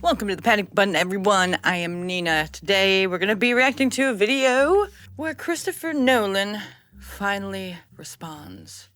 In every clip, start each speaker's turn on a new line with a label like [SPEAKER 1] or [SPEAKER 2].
[SPEAKER 1] Welcome to the Panic Button, everyone. I am Nina. Today, we're going to be reacting to a video where Christopher Nolan finally responds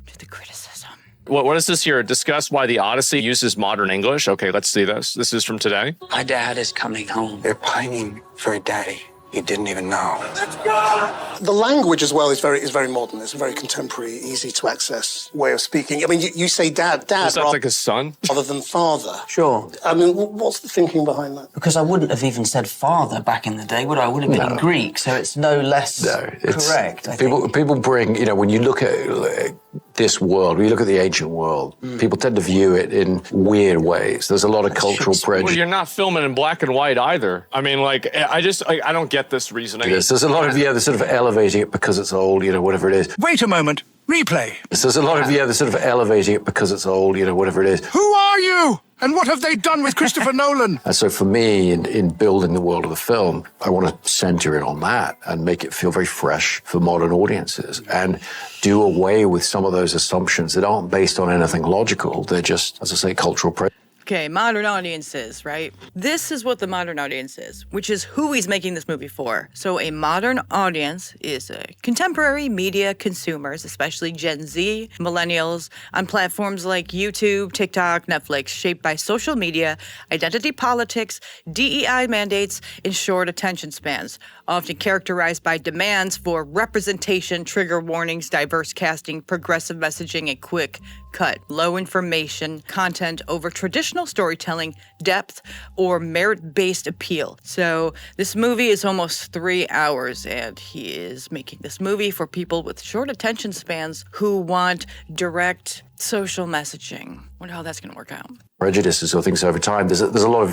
[SPEAKER 1] to the criticism.
[SPEAKER 2] What is this here? Discuss why the Odyssey uses modern English. Okay, let's see this. This is from today.
[SPEAKER 3] My dad is coming home.
[SPEAKER 4] They're pining for a daddy you didn't even know.
[SPEAKER 5] Let's go! The language as well is very modern. It's a very contemporary, easy to access way of speaking. I mean, you say dad
[SPEAKER 2] Is that like a son?
[SPEAKER 5] rather than father.
[SPEAKER 3] Sure.
[SPEAKER 5] I mean, what's the thinking behind that?
[SPEAKER 3] Because I wouldn't have even said father back in the day, would I? I would have been in Greek, so it's no less correct.
[SPEAKER 6] People bring, when you look at this world, when you look at the ancient world, people tend to view it in weird ways. There's a lot of cultural prejudice.
[SPEAKER 2] Well, you're not filming in black and white either. I mean, I don't get this reasoning.
[SPEAKER 6] There's a lot of, they're sort of elevating it because it's old, whatever it is.
[SPEAKER 7] Wait a moment. Replay.
[SPEAKER 6] There's a lot of, they're sort of elevating it because it's old, whatever it is.
[SPEAKER 7] Who are you? And what have they done with Christopher Nolan?
[SPEAKER 6] And so for me, in building the world of the film, I want to center it on that and make it feel very fresh for modern audiences and do away with some of those assumptions that aren't based on anything logical. They're just, as I say, cultural prejudice.
[SPEAKER 1] Okay, modern audiences, right? This is what the modern audience is, which is who he's making this movie for. So a modern audience is contemporary media consumers, especially Gen Z, millennials, on platforms like YouTube, TikTok, Netflix, shaped by social media, identity politics, DEI mandates, and short attention spans, often characterized by demands for representation, trigger warnings, diverse casting, progressive messaging, and quick cut, low information content over traditional storytelling, depth, or merit-based appeal. So this movie is almost 3 hours, and he is making this movie for people with short attention spans who want direct social messaging. Wonder how that's going to work out.
[SPEAKER 6] Prejudices or things over time. There's a lot of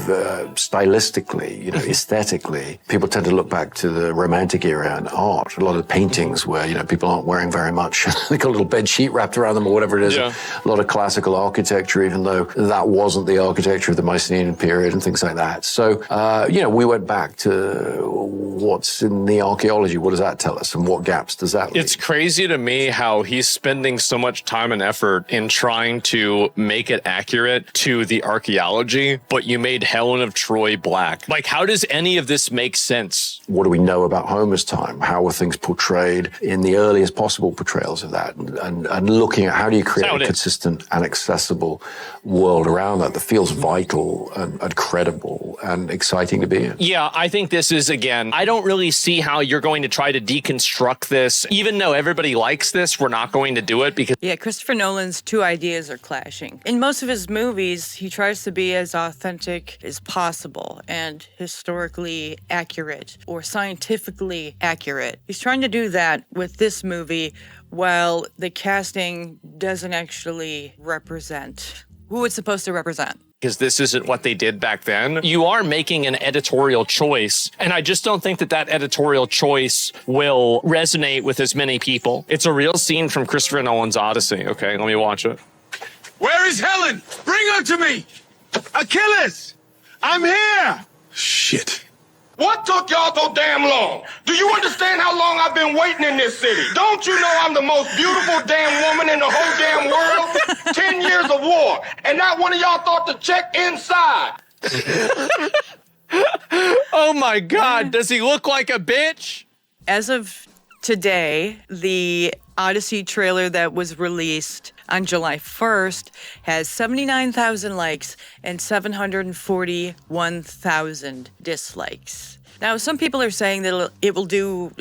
[SPEAKER 6] stylistically, aesthetically, people tend to look back to the Romantic era and art. A lot of paintings where, people aren't wearing very much. They got a little bed sheet wrapped around them or whatever it is.
[SPEAKER 2] Yeah.
[SPEAKER 6] A lot of classical architecture, even though that wasn't the architecture of the Mycenaean period and things like that. So, we went back to what's in the archaeology. What does that tell us? And what gaps does that leave?
[SPEAKER 2] It's crazy to me how he's spending so much time and effort in trying to make it accurate to the archaeology, but you made Helen of Troy black. Like, how does any of this make sense?
[SPEAKER 6] What do we know about Homer's time? How were things portrayed in the earliest possible portrayals of that? And looking at how do you create a consistent and accessible world around that feels vital and credible and exciting to be in.
[SPEAKER 2] Yeah, I think this is, again, I don't really see how you're going to try to deconstruct this. Even though everybody likes this, we're not going to do it because...
[SPEAKER 1] Yeah, Christopher Nolan's two ideas are clashing. In most of his movies, he tries to be as authentic as possible and historically accurate or scientifically accurate. He's trying to do that with this movie while the casting doesn't actually represent who it's supposed to represent.
[SPEAKER 2] Because this isn't what they did back then. You are making an editorial choice, and I just don't think that editorial choice will resonate with as many people. It's a real scene from Christopher Nolan's Odyssey. Okay, let me watch it.
[SPEAKER 7] Where is Helen? Bring her to me! Achilles! I'm here!
[SPEAKER 5] Shit.
[SPEAKER 8] What took y'all so damn long? Do you understand how long I've been waiting in this city? Don't you know I'm the most beautiful damn woman in the whole damn world? 10 years of war, and not one of y'all thought to check inside.
[SPEAKER 2] Oh my God, does he look like a bitch?
[SPEAKER 1] As of today, the Odyssey trailer that was released on July 1st has 79,000 likes and 741,000 dislikes. Now, some people are saying that it will do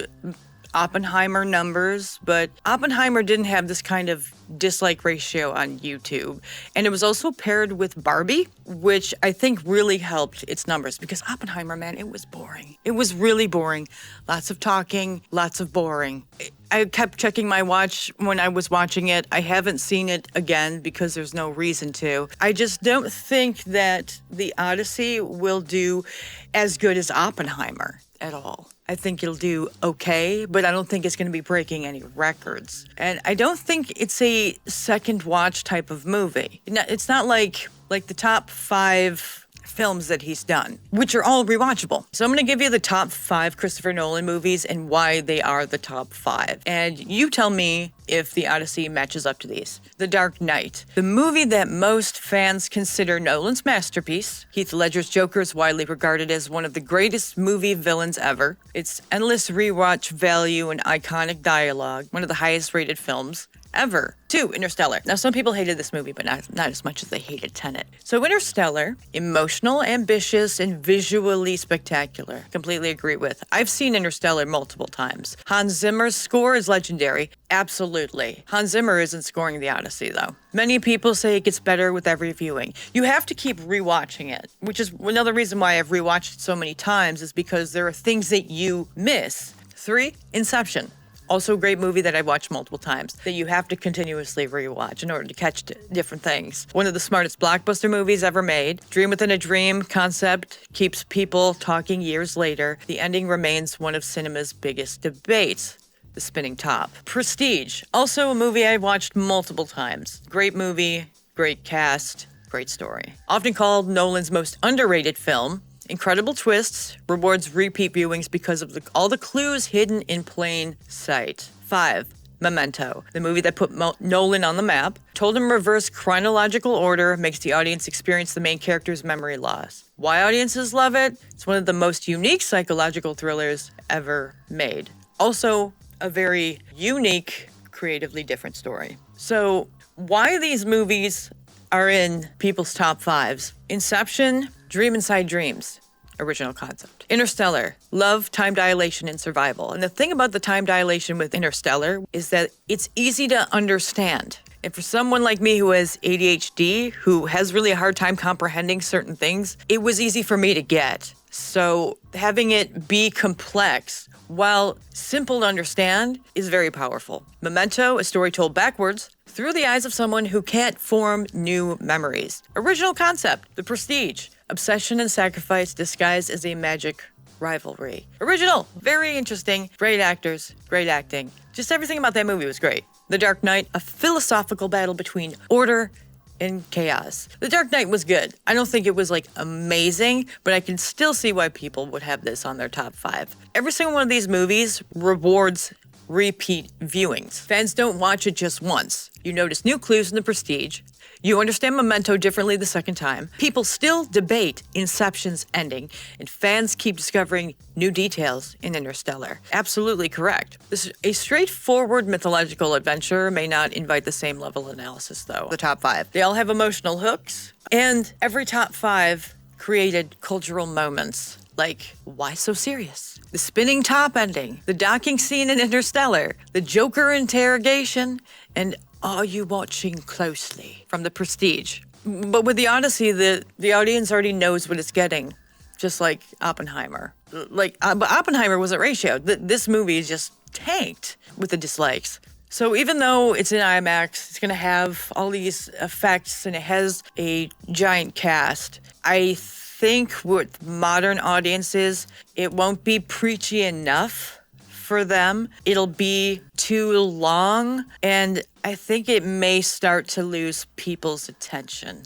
[SPEAKER 1] Oppenheimer numbers, but Oppenheimer didn't have this kind of dislike ratio on YouTube. And it was also paired with Barbie, which I think really helped its numbers because Oppenheimer, man, it was boring. It was really boring. Lots of talking, lots of boring. I kept checking my watch when I was watching it. I haven't seen it again because there's no reason to. I just don't think that the Odyssey will do as good as Oppenheimer at all. I think it'll do okay, but I don't think it's going to be breaking any records. And I don't think it's a second watch type of movie. It's not like the top 5 films that he's done, which are all rewatchable. So I'm going to give you the top 5 Christopher Nolan movies and why they are the top 5. And you tell me if The Odyssey matches up to these. The Dark Knight, the movie that most fans consider Nolan's masterpiece. Heath Ledger's Joker is widely regarded as one of the greatest movie villains ever. Its endless rewatch value and iconic dialogue, one of the highest rated films ever. 2, Interstellar. Now, some people hated this movie, but not as much as they hated Tenet. So Interstellar, emotional, ambitious, and visually spectacular. Completely agree with. I've seen Interstellar multiple times. Hans Zimmer's score is legendary. Absolutely. Hans Zimmer isn't scoring The Odyssey, though. Many people say it gets better with every viewing. You have to keep rewatching it, which is another reason why I've rewatched it so many times, is because there are things that you miss. 3, Inception. Also a great movie that I watched multiple times that you have to continuously rewatch in order to catch different things. One of the smartest blockbuster movies ever made. Dream within a dream concept keeps people talking years later. The ending remains one of cinema's biggest debates. The Spinning Top. Prestige. Also a movie I watched multiple times. Great movie, great cast, great story. Often called Nolan's most underrated film. Incredible twists, rewards repeat viewings because of all the clues hidden in plain sight. 5, Memento, the movie that put Nolan on the map. Told in reverse chronological order, makes the audience experience the main character's memory loss. Why audiences love it? It's one of the most unique psychological thrillers ever made. Also, a very unique, creatively different story. So, why these movies are in people's top 5s? Inception, Dream Inside Dreams, original concept. Interstellar, love, time dilation, and survival. And the thing about the time dilation with Interstellar is that it's easy to understand. And for someone like me who has ADHD, who has really a hard time comprehending certain things, it was easy for me to get. So having it be complex while simple to understand is very powerful. Memento, a story told backwards, through the eyes of someone who can't form new memories. Original concept, The Prestige. Obsession and sacrifice disguised as a magic rivalry. Original, very interesting, great actors, great acting. Just everything about that movie was great. The Dark Knight, a philosophical battle between order and chaos. The Dark Knight was good. I don't think it was amazing, but I can still see why people would have this on their top 5. Every single one of these movies rewards repeat viewings. Fans don't watch it just once. You notice new clues in The Prestige. You understand Memento differently the second time. People still debate Inception's ending, and fans keep discovering new details in Interstellar. Absolutely correct. A straightforward mythological adventure may not invite the same level of analysis, though. The top 5. They all have emotional hooks, and every top 5 created cultural moments. Like, why so serious? The spinning top ending, the docking scene in Interstellar, the Joker interrogation, and are you watching closely from The Prestige? But with The Odyssey, the audience already knows what it's getting, just like Oppenheimer. But Oppenheimer was a ratio. This movie is just tanked with the dislikes. So even though it's in IMAX, it's going to have all these effects and it has a giant cast, I think with modern audiences, it won't be preachy enough for them. It'll be too long, and I think it may start to lose people's attention.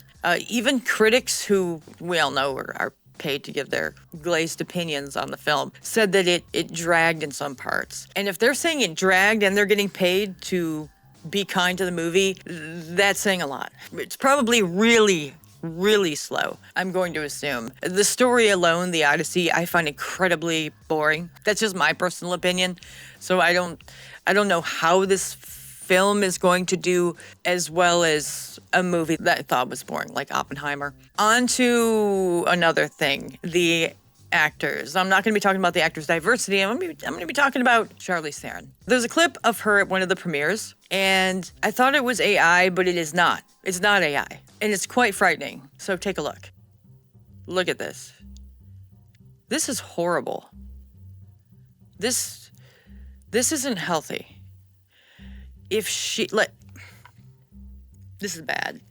[SPEAKER 1] Even critics who we all know are paid to give their glazed opinions on the film said that it dragged in some parts. And if they're saying it dragged and they're getting paid to be kind to the movie, that's saying a lot. It's probably really slow, I'm going to assume. The story alone, The Odyssey, I find incredibly boring. That's just my personal opinion. So I don't know how this film is going to do as well as a movie that I thought was boring, like Oppenheimer. On to another thing, the actors. I'm not going to be talking about the actors' diversity. I'm going to be talking about Charlize Theron. There's a clip of her at one of the premieres, and I thought it was AI, but it is not. It's not AI. And it's quite frightening. So take a look. Look at this. This is horrible. This isn't healthy. This is bad.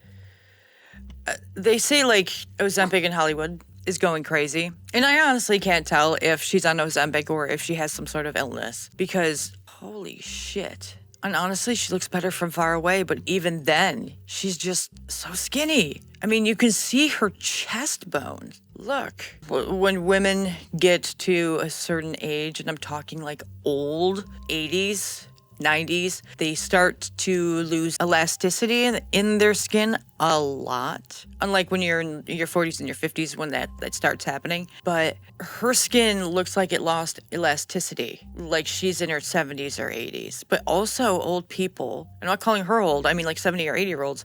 [SPEAKER 1] They say Ozempic in Hollywood is going crazy. And I honestly can't tell if she's on Ozempic or if she has some sort of illness, because holy shit. And honestly, she looks better from far away, but even then, she's just so skinny. I mean, you can see her chest bone. Look, when women get to a certain age, and I'm talking like old 80s, 90s, they start to lose elasticity in their skin a lot. Unlike when you're in your 40s and your 50s when that starts happening. But her skin looks like it lost elasticity, like she's in her 70s or 80s. But also old people, I'm not calling her old, I mean like 70 or 80-year-olds,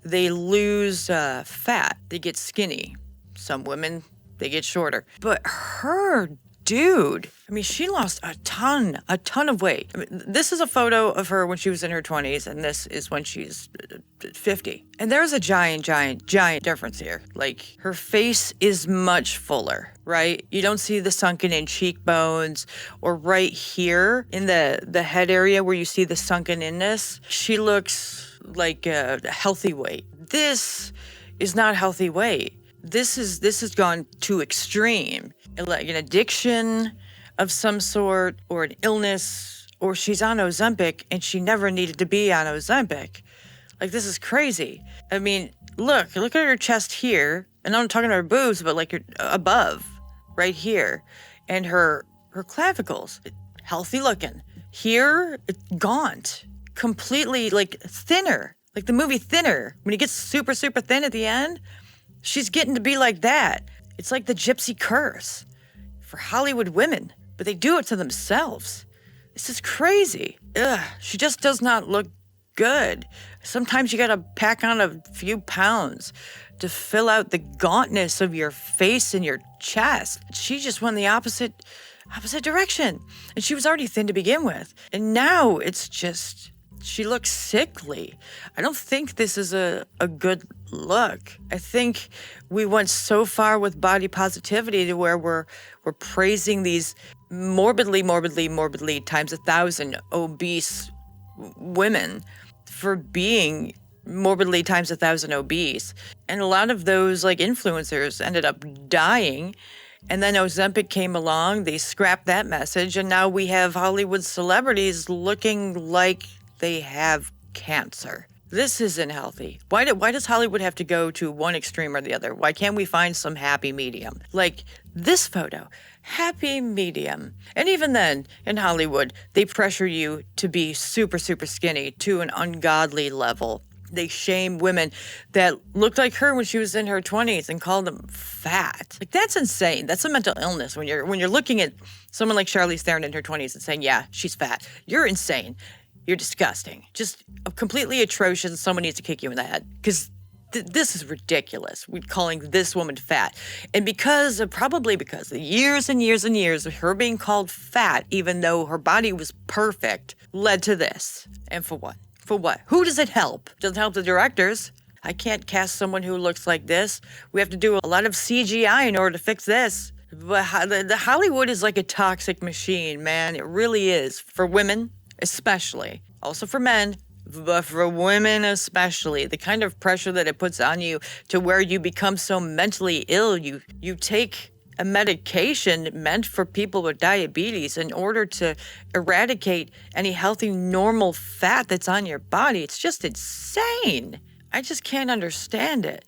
[SPEAKER 1] they lose fat, they get skinny. Some women, they get shorter. But her dude, I mean, she lost a ton of weight. I mean, this is a photo of her when she was in her 20s, and this is when she's 50. And there's a giant difference here. Like, her face is much fuller, right? You don't see the sunken in cheekbones, or right here in the head area where you see the sunken inness. She looks like a healthy weight. This is not healthy weight. This has gone too extreme. Like an addiction of some sort, or an illness, or she's on Ozempic and she never needed to be on Ozempic. Like, this is crazy. I mean, look at her chest here, and I'm not talking about her boobs, but like above, right here, and her clavicles, healthy looking. Here, gaunt, completely like thinner, like the movie Thinner. When he gets super thin at the end, she's getting to be like that. It's like the gypsy curse for Hollywood women, but they do it to themselves. This is crazy. Ugh, she just does not look good. Sometimes you gotta pack on a few pounds to fill out the gauntness of your face and your chest. She just went the opposite direction. And she was already thin to begin with. And now it's just, she looks sickly. I don't think this is a good look. I think we went so far with body positivity to where we're praising these morbidly times 1,000 obese women for being morbidly times 1,000 obese. And a lot of those like influencers ended up dying. And then Ozempic came along, they scrapped that message, and now we have Hollywood celebrities looking like they have cancer. This isn't healthy. Why does Hollywood have to go to one extreme or the other? Why can't we find some happy medium? Like this photo, happy medium. And even then, in Hollywood, they pressure you to be super skinny to an ungodly level. They shame women that looked like her when she was in her 20s and called them fat. Like, that's insane. That's a mental illness. When you're looking at someone like Charlize Theron in her 20s and saying, yeah, she's fat. You're insane. You're disgusting. Just completely atrocious. Someone needs to kick you in the head. Because this is ridiculous. We're calling this woman fat. And probably because of years and years of her being called fat, even though her body was perfect, led to this. And for what? For what? Who does it help? Doesn't help the directors. I can't cast someone who looks like this. We have to do a lot of CGI in order to fix this. But the Hollywood is like a toxic machine, man. It really is. For women, especially. Also for men, but for women especially. The kind of pressure that it puts on you to where you become so mentally ill. You take a medication meant for people with diabetes in order to eradicate any healthy, normal fat that's on your body. It's just insane. I just can't understand it.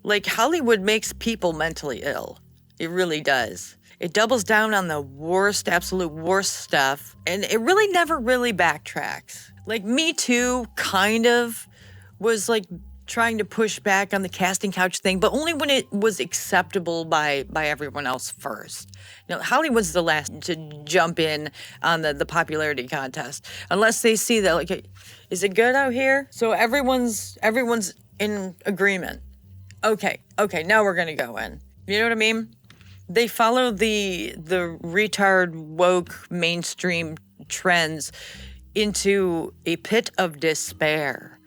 [SPEAKER 1] Like, Hollywood makes people mentally ill. It really does. It doubles down on the worst, absolute worst stuff, and it really never really backtracks. Like, Me Too kind of was like trying to push back on the casting couch thing, but only when it was acceptable by everyone else first. You know, Hollywood's the last to jump in on the popularity contest, unless they see that, like, is it good out here? So everyone's in agreement. Okay, now we're gonna go in. You know what I mean? They follow the retard, woke, mainstream trends into a pit of despair.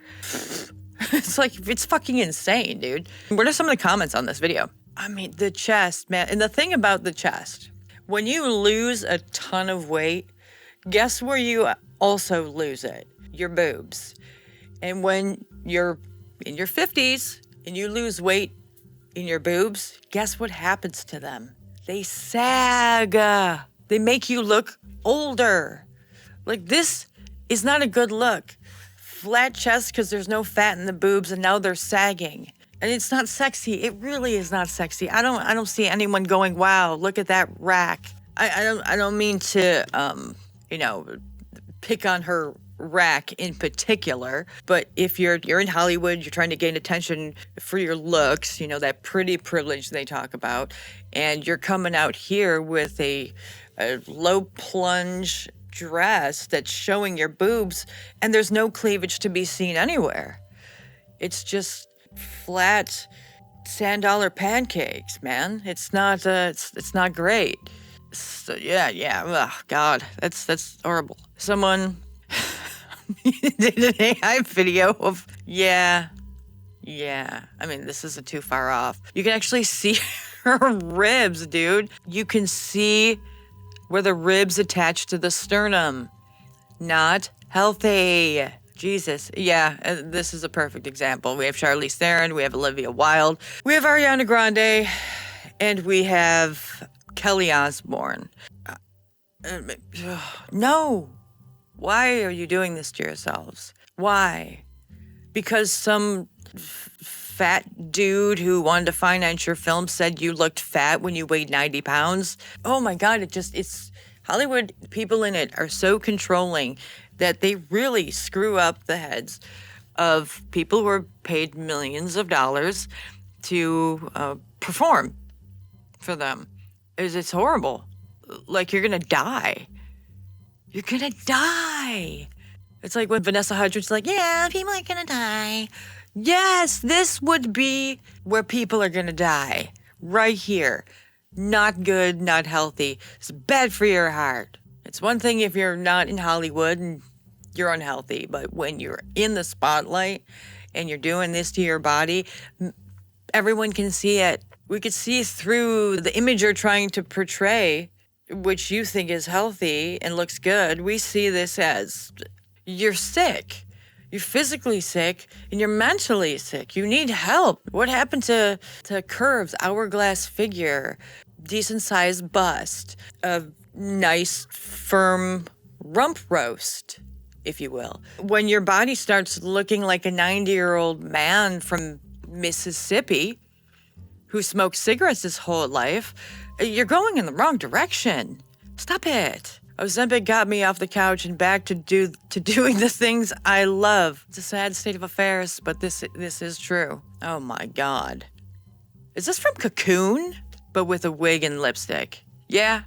[SPEAKER 1] It's like, it's fucking insane, dude. What are some of the comments on this video? I mean, the chest, man. And the thing about the chest, when you lose a ton of weight, guess where you also lose it? Your boobs. And when you're in your 50s and you lose weight in your boobs, guess what happens to them? They sag. They make you look older. Like, this is not a good look. Flat chest because there's no fat in the boobs and now they're sagging. And it's not sexy. It really is not sexy. I don't see anyone going, wow, look at that rack. I don't mean to, pick on her rack in particular, but if you're in Hollywood, you're trying to gain attention for your looks, that pretty privilege they talk about, and you're coming out here with a low plunge dress that's showing your boobs, and there's no cleavage to be seen anywhere. It's just flat sand dollar pancakes, man. It's not it's not great. So, yeah. Oh, God, that's horrible. Someone did an AI video of, yeah. I mean, this isn't too far off. You can actually see her ribs, dude. You can see where the ribs attach to the sternum. Not healthy. Jesus. Yeah, this is a perfect example. We have Charlize Theron, we have Olivia Wilde, we have Ariana Grande, and we have Kelly Osbourne. No. Why are you doing this to yourselves? Why? Because some fat dude who wanted to finance your film said you looked fat when you weighed 90 pounds? Oh my God, it's Hollywood people in it are so controlling that they really screw up the heads of people who are paid millions of dollars to perform for them. It's horrible. Like, you're gonna die. You're gonna die. It's like when Vanessa Hudgens like, yeah, people are gonna die. Yes, this would be where people are gonna die. Right here. Not good, not healthy. It's bad for your heart. It's one thing if you're not in Hollywood and you're unhealthy, but when you're in the spotlight and you're doing this to your body, everyone can see it. We could see through the image you're trying to portray, which you think is healthy and looks good. We see this as you're sick. You're physically sick and you're mentally sick. You need help. What happened to curves, hourglass figure, decent sized bust, a nice firm rump roast, if you will? When your body starts looking like a 90-year-old man from Mississippi who smoked cigarettes his whole life, you're going in the wrong direction. Stop it. Ozempic got me off the couch and back to doing the things I love. It's a sad state of affairs, but this is true. Oh my God. Is this from Cocoon? But with a wig and lipstick. Yeah.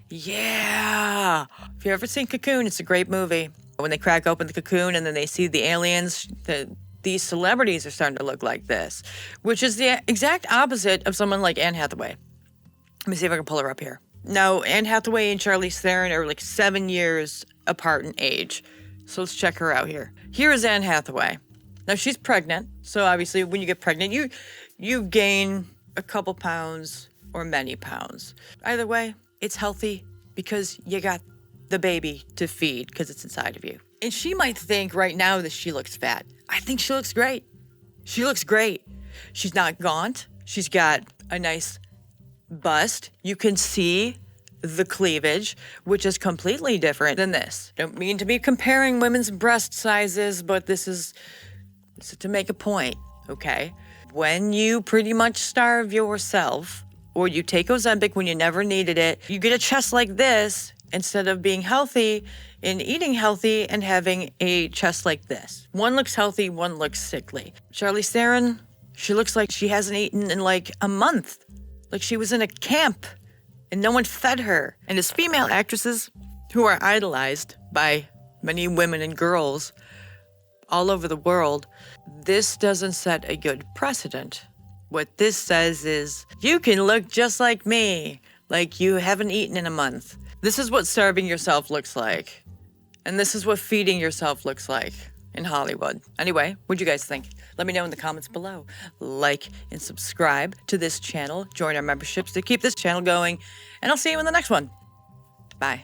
[SPEAKER 1] If you've ever seen Cocoon, it's a great movie. When they crack open the cocoon and then they see the aliens, these celebrities are starting to look like this, which is the exact opposite of someone like Anne Hathaway. Let me see if I can pull her up here. Now, Anne Hathaway and Charlize Theron are like 7 years apart in age. So let's check her out here. Here is Anne Hathaway. Now, she's pregnant. So obviously, when you get pregnant, you gain a couple pounds or many pounds. Either way, it's healthy because you got the baby to feed because it's inside of you. And she might think right now that she looks fat. I think she looks great. She looks great. She's not gaunt. She's got a nice bust. You can see the cleavage, which is completely different than this. Don't mean to be comparing women's breast sizes, but this is to make a point, okay? When you pretty much starve yourself, or you take Ozempic when you never needed it, you get a chest like this instead of being healthy and eating healthy and having a chest like this. One looks healthy, one looks sickly. Charlize Theron, she looks like she hasn't eaten in like a month. Like she was in a camp and no one fed her. And as female actresses who are idolized by many women and girls all over the world, this doesn't set a good precedent. What this says is, you can look just like me, like you haven't eaten in a month. This is what starving yourself looks like. And this is what feeding yourself looks like in Hollywood. Anyway, what'd you guys think? Let me know in the comments below. Like and subscribe to this channel. Join our memberships to keep this channel going. And I'll see you in the next one. Bye.